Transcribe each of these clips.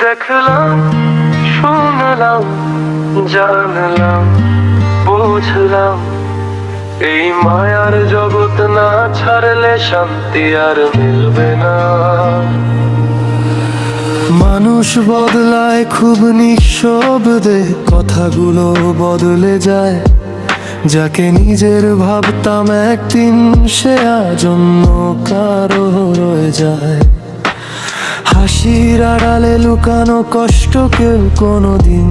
দেখলাম, শুনলাম, জানলাম, বুঝলাম, এই মায়ার জগৎ না ছাড়লে শান্তি আর মিলবে না। মানুষ বদলায় খুব নিঃশব্দে, কথাগুলো বদলে যায়। যাকে নিজের ভাবতাম একদিন, সে আজ অন্য কারো রয়ে যায়। হাসির আড়ালে লুকানো কষ্ট কেউ কোনোদিন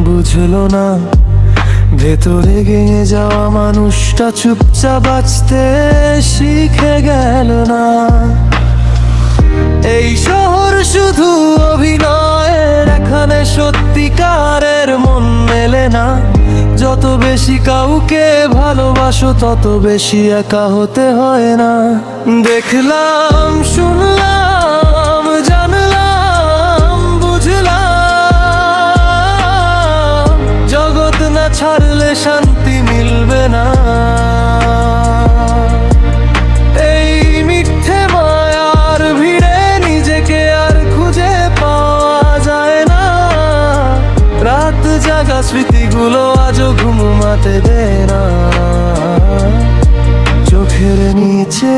বুঝলো না। ভেতরে গেঁয়ে যাওয়া মানুষটা চুপচাপ বাঁচতে শিখে গেল না। এই শহর শুধু অভিনয়ের, এখানে সত্যিকারের মন মেলে না। যত বেশি কাউকে ভালোবাসো, তত বেশি একা হতে হয় না। দেখলাম, শুনলাম, জানলাম, বুঝলাম, জগৎ না ছাড়লে শান্তি মিলবে না। এই মিথ্যে মায়ার ভিড়ে নিজেকে আর খুঁজে পাওয়া যায় না। রাত জাগা স্মৃতিগুলো আজও ঘুমাতে দেয় না। চোখের নিচে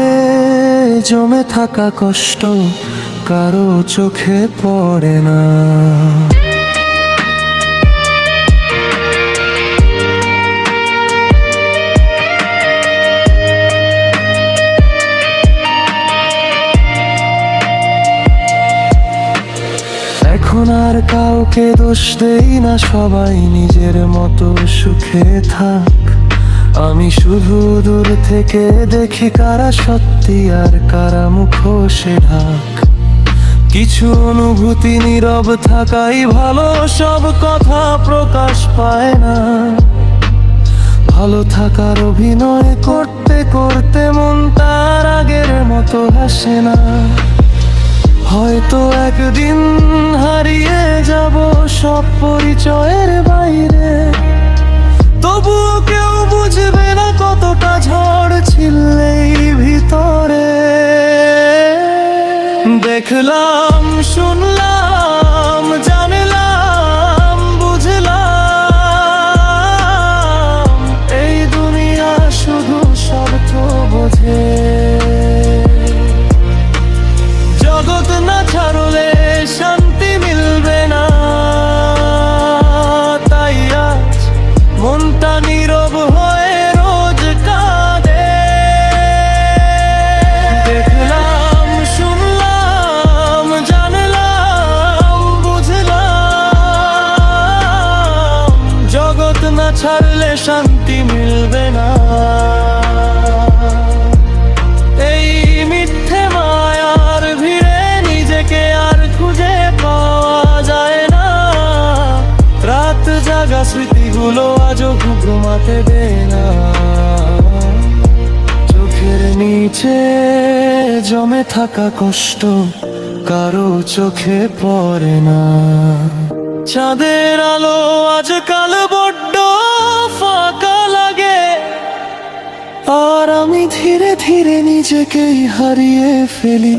জমে থাকা কষ্ট কারো চোখে পড়ে না। এখন আর কাউকে দোষ দেই না, সবাই নিজের মতো সুখে থাক। আমি শুধু দূর থেকে দেখি কারা সত্যি আর কারা মুখোশে ঢাক। কিছু অনুভূতি নীরব থাকাই ভালো, সব কথা প্রকাশ পায় না। ভালো থাকার অভিনয় করতে করতে মন তার আগের মতো হাসে না। হয়তো একদিন হারিয়ে যাব সব পরিচয়ের বাইরে, তবুও কেউ বুঝবে না কতটা ঝড় ছিল এই ভিতরে। দেখলাম, শুনলাম, জানলাম, বুঝলাম, এই দুনিয়া শুধু স্বার্থ বোঝে। জগৎ না ছাড়লে শান্তি মিলবে না। তাই আজ মনটা নীরব হয়ে রোজ কাঁদে। দেখলাম, শুনলাম, জানলাম, বুঝলাম, জগৎ না ছাড়লে শান্তি মিলবে না। এই মিথ্যে মায়ার ভিড়ে নিজেকে আর খুঁজে পাওয়া যায় না। রাত জাগা স্মৃতিগুলো আজও ঘুমাতে দেয় না। চোখের নিচে জমে থাকা কষ্ট কারো চোখে পড়ে না। চাঁদের আলো আজকাল বড্ড ফাঁকা লাগে, আর আমি ধীরে ধীরে নিজেকেই হারিয়ে ফেলি।